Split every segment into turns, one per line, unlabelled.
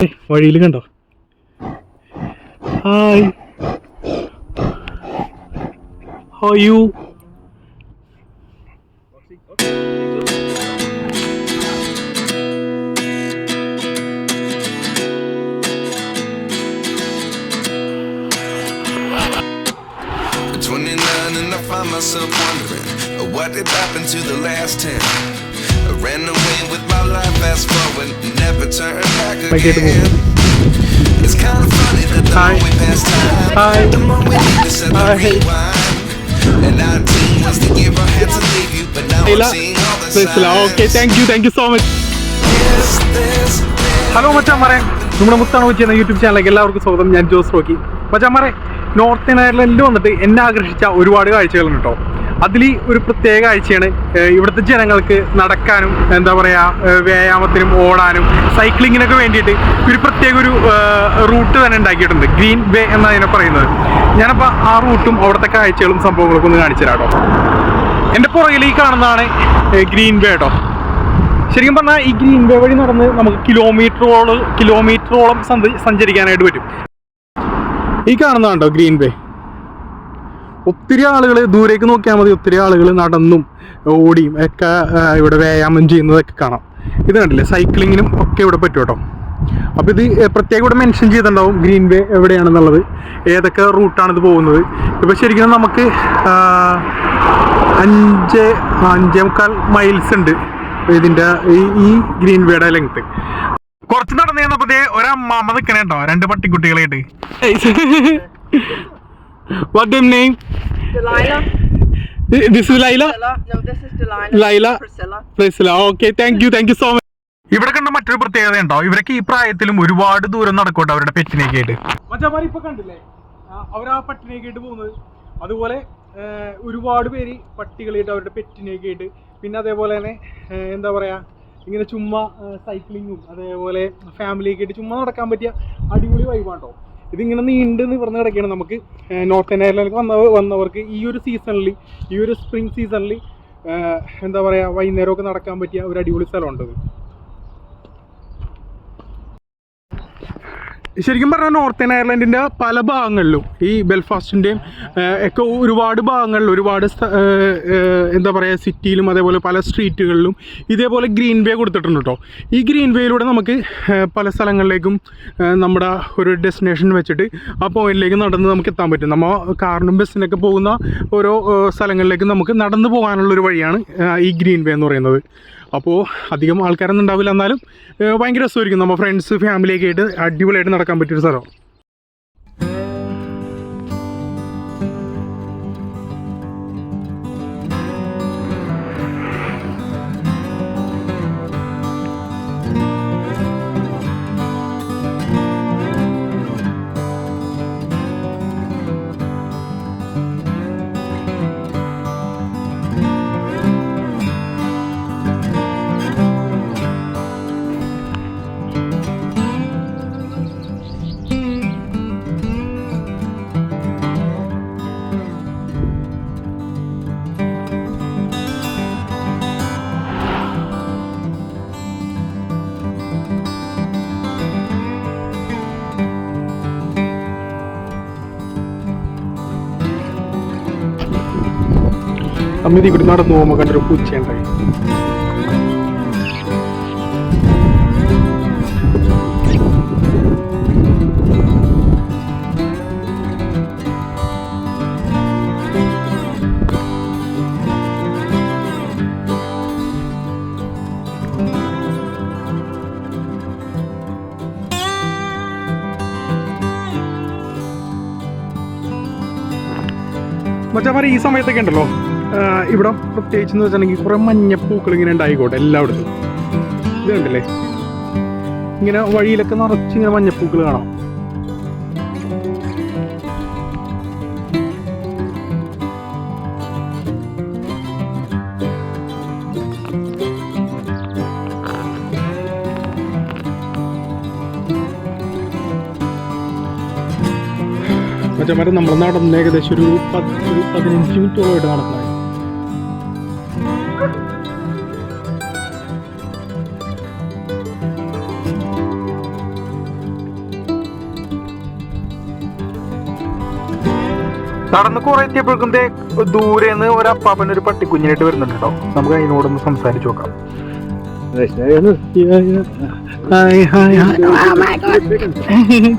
വഴിയിൽ കണ്ടോ? Hi, how you?
And I find myself wondering what did happen to the last 10. I ran away with my life, fast forward, never turn back again. It's kind of funny that the more we pass time, the more we need to set the rewind. And 19 was the year I had to leave you, but now I'm seeing all the signs.
Okay, thank you so much. Hello മച്ചാന്മാരെ, നമ്മുടെ മുത്താണ് വെച്ചിരുന്ന YouTube ചാനലിലേക്ക് എല്ലാവർക്കും സ്വാഗതം. ഞാൻ Jose Rocky. മച്ചാന്മാരെ, northern അയർലൻഡിൽ വന്നിട്ട് എന്നെ ആകർഷിച്ച ഒരുപാട് കാഴ്ചകളുണ്ട് കേട്ടോ. അതിൽ ഒരു പ്രത്യേക കാഴ്ചയാണ് ഇവിടുത്തെ ജനങ്ങൾക്ക് നടക്കാനും എന്താ പറയുക വ്യായാമത്തിനും ഓടാനും സൈക്ലിങ്ങിനൊക്കെ വേണ്ടിയിട്ട് ഒരു പ്രത്യേക ഒരു റൂട്ട് തന്നെ ഉണ്ടാക്കിയിട്ടുണ്ട്. ഗ്രീൻ വേ എന്നതിനെ പറയുന്നത്. ഞാനപ്പോൾ ആ റൂട്ടും അവിടുത്തെ കാഴ്ചകളും സംഭവങ്ങളൊക്കെ ഒന്ന് കാണിച്ചു തരാം കേട്ടോ. എൻ്റെ പുറകിൽ ഈ കാണുന്നതാണ് ഗ്രീൻ വേ കേട്ടോ. ശരിക്കും പറഞ്ഞാൽ ഈ ഗ്രീൻ വേ വഴി നടന്ന് നമുക്ക് കിലോമീറ്ററോളം സഞ്ചരിക്കാനായിട്ട് പറ്റും. ഈ കാണുന്നതാണ്ടോ ഗ്രീൻ വേ. ഒത്തിരി ആളുകൾ ദൂരേക്ക് നോക്കിയാൽ മതി, ഒത്തിരി ആളുകൾ നടന്നും ഓടിയും ഒക്കെ ഇവിടെ വ്യായാമം ചെയ്യുന്നതൊക്കെ കാണാം. ഇത് കണ്ടില്ലേ, സൈക്ലിങ്ങിനും ഒക്കെ ഇവിടെ പറ്റും കേട്ടോ. അപ്പോൾ ഇത് പ്രത്യേകം ഇവിടെ മെൻഷൻ ചെയ്തിട്ടുണ്ടാവും ഗ്രീൻ വേ എവിടെയാണെന്നുള്ളത്, ഏതൊക്കെ റൂട്ടാണിത് പോകുന്നത്. ഇപ്പോൾ ശരിക്കും നമുക്ക് 5.5 മൈൽസ് ഉണ്ട് ഇതിൻ്റെ ഈ ഗ്രീൻ വേയുടെ ലെങ്ത്. കുറച്ച് നടന്നു കഴിഞ്ഞപ്പോ ഒരമ്മ നിൽക്കണേ കേട്ടോ, 2 പട്ടിക്കുട്ടികളായിട്ട്. What the name?
Delilah.
This is Laila?
No, this is Delilah.
Laila. Priscilla. Okay, thank you so much. ഇവിടെ കണ്ട മറ്റൊരു പ്രത്യേകത ഉണ്ടോ, ഇവരൊക്കെ ഈ പ്രായത്തിലും ഒരുപാട് ദൂരം നടക്കോട്ടെ അവരുടെ പെറ്റിനേക്ക് ആയിട്ട്. മച്ചാമാർ ഇപ്പൊ കണ്ടില്ലേ അവർ ആ പട്ടിനേക്ക് ആയിട്ട് പോകുന്നത്. അതുപോലെ ഒരുപാട് പേര് പട്ടികളായിട്ട് അവരുടെ പെറ്റിനേക്ക് ആയിട്ട്, പിന്നെ അതേപോലെ തന്നെ എന്താ പറയാ, ഇങ്ങനെ ചുമ്മാ സൈക്ലിങ്ങും അതേപോലെ ഫാമിലിയൊക്കെ ആയിട്ട് ചുമ്മാ നടക്കാൻ പറ്റിയ അടിപൊളി വൈബാട്ടോ. ഇതിങ്ങനെ നീണ്ട് നിവർന്ന് കിടക്കുകയാണ്. നമുക്ക് നോർത്തേൺ അയർലൻഡിലേക്ക് വന്നവർക്ക് ഈ ഒരു സീസണിൽ, ഈ ഒരു സ്പ്രിംഗ് സീസണിൽ എന്താ പറയുക വൈകുന്നേരമൊക്കെ നടക്കാൻ പറ്റിയ ഒരു അടിപൊളി സ്ഥലമുണ്ട്. ശരിക്കും പറഞ്ഞാൽ നോർത്തേൺ അയർലൻഡിൻ്റെ പല ഭാഗങ്ങളിലും ഈ ബെൽഫാസ്റ്റിൻ്റെയും ഒക്കെ ഒരുപാട് ഭാഗങ്ങളിലും ഒരുപാട് എന്താ പറയുക സിറ്റിയിലും അതേപോലെ പല സ്ട്രീറ്റുകളിലും ഇതേപോലെ ഗ്രീൻ വേ കൊടുത്തിട്ടുണ്ട് കേട്ടോ. ഈ ഗ്രീൻ വേയിലൂടെ നമുക്ക് പല സ്ഥലങ്ങളിലേക്കും നമ്മുടെ ഒരു ഡെസ്റ്റിനേഷൻ വെച്ചിട്ട് ആ പോയിന്റിലേക്ക് നടന്ന് നമുക്ക് എത്താൻ പറ്റും. നമ്മൾ കാറിനും ബസ്സിനൊക്കെ പോകുന്ന ഓരോ സ്ഥലങ്ങളിലേക്ക് നമുക്ക് നടന്നു പോകാനുള്ളൊരു വഴിയാണ് ഈ ഗ്രീൻ വേ എന്ന് പറയുന്നത്. അപ്പോൾ അധികം ആൾക്കാരൊന്നും ഉണ്ടാവില്ല, എന്നാലും ഭയങ്കര രസമായിരിക്കും. നമ്മൾ ഫ്രണ്ട്സ് ഫാമിലിയൊക്കെ ആയിട്ട് അടിപൊളിയായിട്ട് നടക്കാൻ പറ്റിയൊരു സ്ഥലം. അമ്മ ഇവിടെ നടന്നു പോകുമ്പോൾ കണ്ടൊരു പൂച്ചയുണ്ടായി. മച്ചാമാരെ, ഈ സമയത്തൊക്കെ ഉണ്ടല്ലോ ഇവിടെ പ്രത്യേകിച്ച് എന്ന് വെച്ചിട്ടുണ്ടെങ്കിൽ കുറേ മഞ്ഞപ്പൂക്കൾ ഇങ്ങനെ ഉണ്ടായിക്കോട്ടെ എല്ലായിടത്തും. ഇത് കണ്ടില്ലേ, ഇങ്ങനെ വഴിയിലൊക്കെ നിറച്ച് ഇങ്ങനെ മഞ്ഞപ്പൂക്കൾ കാണാം. മറ്റേ നമ്മൾ നടന്ന് ഏകദേശം ഒരു 15 മിനിറ്റോളമായിട്ട് നടക്കുന്നത്. നടന്ന് കുറെ എത്തിയപ്പോഴേക്കും ദൂരെന്ന് ഒരു അപ്പാപ്പൻ ഒരു പട്ടിക്കുഞ്ഞിനായിട്ട് വരുന്നുണ്ട് കേട്ടോ. നമുക്ക് അതിനോടൊന്ന് സംസാരിച്ചു നോക്കാം. Hi, hi, hi. Oh my God.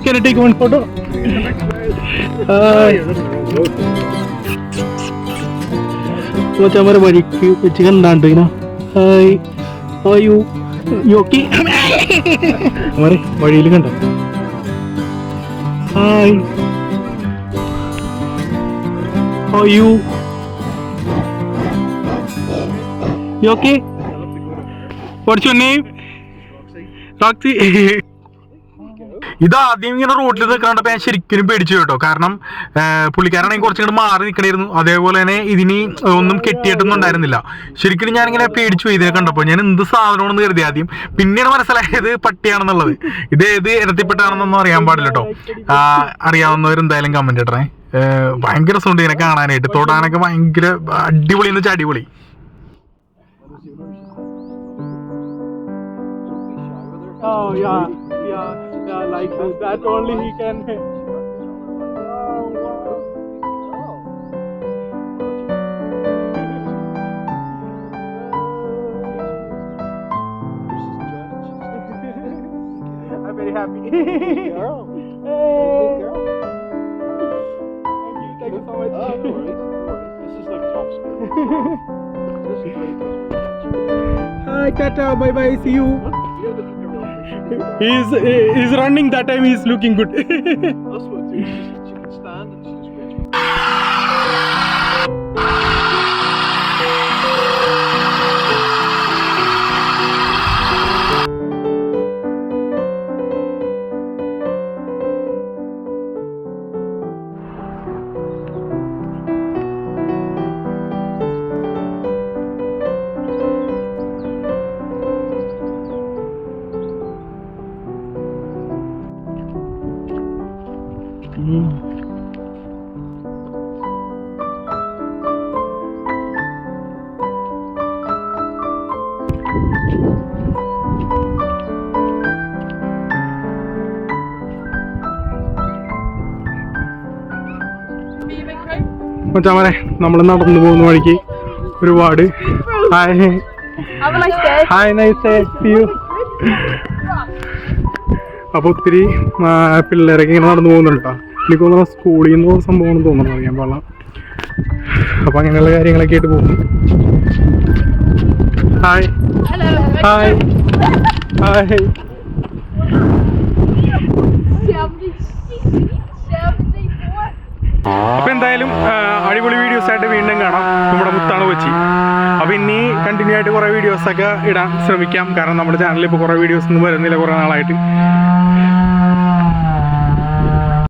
Can I take one photo? Hi. हमारे बड़ी चिकन डांट रही ना. Hi. How are you? You okay? हमारे बड़ी लिखन डांट. Hi. How are you? You okay? What's your name? Roxy. ഇതാദ്യം ഇങ്ങനെ റോഡിൽ നിൽക്കണ്ടപ്പോൾ ഞാൻ ശരിക്കും പേടിച്ചു കേട്ടോ. കാരണം പുള്ളിക്കാരാണെങ്കിൽ കുറച്ചുകൂടെ മാറി നിൽക്കണമായിരുന്നു. അതേപോലെ തന്നെ ഇതിന് ഒന്നും കെട്ടിയിട്ടൊന്നും ഉണ്ടായിരുന്നില്ല. ശരിക്കും ഞാനിങ്ങനെ പേടിച്ചു പോയി ഇതിനെ കണ്ടപ്പോൾ. ഞാൻ എന്ത് സാധനമാണെന്ന് കരുതി ആദ്യം. പിന്നീട് മനസ്സിലായത് പട്ടിയാണെന്നുള്ളത്. ഇത് ഏത് ഇനത്തിൽപ്പെട്ടാണെന്നൊന്നും അറിയാൻ പാടില്ല കേട്ടോ. അറിയാവുന്നവർ എന്തായാലും കമന്റ് ഇടണേ. ഭയങ്കര രസമുണ്ട് ഇതിനെ കാണാനായിട്ട്. തൊടാനൊക്കെ ഭയങ്കര അടിപൊളി എന്ന് വെച്ചാൽ അടിപൊളി. Oh yeah, like that only he can. I'm very happy. Girl. Hey. Girl. Thank you so much. No worries. This is like top speed. This is great. Hi, Tata. Bye bye. See you. He's running that time. He's looking good. That's what she can stand and she's great. മച്ചാമാരെ നമ്മൾ നടന്നു പോകുന്ന വഴിക്ക് ഒരുപാട് അപ്പൊ ഒത്തിരി പിള്ളേരൊക്കെ ഇങ്ങനെ നടന്നു പോകുന്നുണ്ട് കേട്ടോ. എനിക്ക് തോന്നുന്നു സ്കൂളിൽ നിന്ന് പോകുന്ന സംഭവമാണെന്ന് തോന്നുന്നു, അറിയാൻ പാടില്ല. അപ്പൊ അങ്ങനെയുള്ള കാര്യങ്ങളൊക്കെ ആയിട്ട് പോകുന്നു. Hi hi hi. അപ്പൊ എന്തായാലും അടിപൊളി വീഡിയോസ് ആയിട്ട് വീണ്ടും കാണാം. നമ്മുടെ മുത്താണ് കൊച്ചി. അപ്പൊ ഇനി കണ്ടിന്യൂ ആയിട്ട് കുറെ വീഡിയോസ് ഒക്കെ ഇടാൻ ശ്രമിക്കാം. കാരണം നമ്മുടെ ചാനലിൽ ഇപ്പൊ കുറെ വീഡിയോസ് ഒന്നും വരുന്നില്ല കുറെ നാളായിട്ട്.